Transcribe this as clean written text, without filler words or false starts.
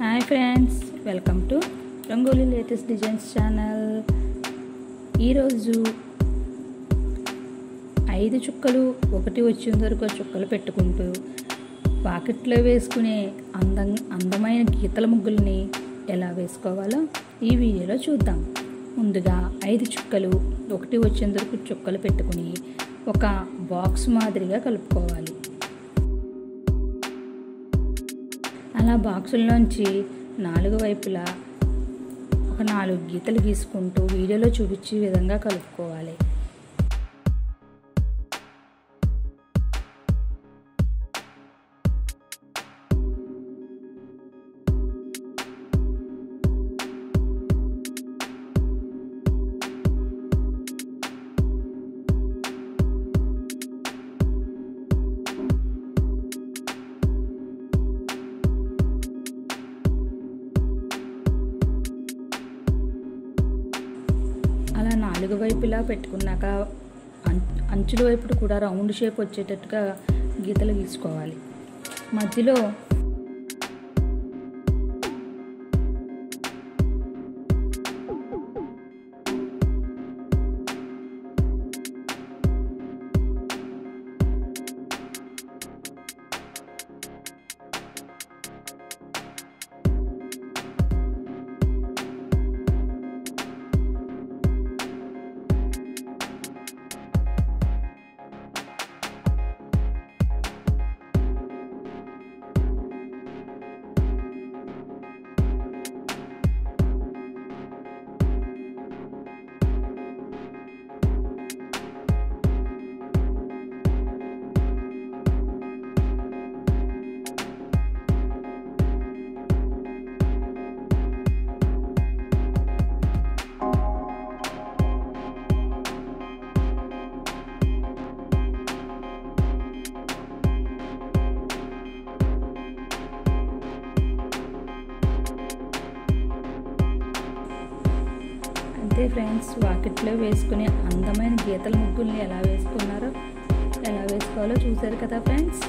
Hi friends, welcome to rangoli latest designs channel. ఈరోజు 5 చుక్కలు ఒకటి వచ్చేంత వరకు చుక్కలు పెట్టుకుంటూ పాకెట్లో వేసుకునే అందమైన గీతల ముగ్గుల్ని ఎలా వేసుకోవాలో ఈ వీడియోలో చూద్దాం. ముందుగా 5 చుక్కలు ఒకటి వచ్చేంత వరకు చుక్కలు పెట్టుకుని ఒక బాక్స్ మాదిరిగా కలుపుకోవాలి. అలా బాక్సుల్లోంచి 4 వైపులా ఒక 4 గీతలు గీసుకుంటూ వీడియోలో చూపించే విధంగా కలుపుకోవాలి. అలా 4 వైపులా పెట్టుకున్నాక అంచుల వైపు కూడా రౌండ్ షేప్ వచ్చేటట్టుగా గీతలు గీసుకోవాలి. మధ్యలో అంతే ఫ్రెండ్స్, వాకిట్లో వేసుకునే అందమైన గీతల ముగ్గుల్ని ఎలా వేసుకోవాలో చూశారు కదా ఫ్రెండ్స్.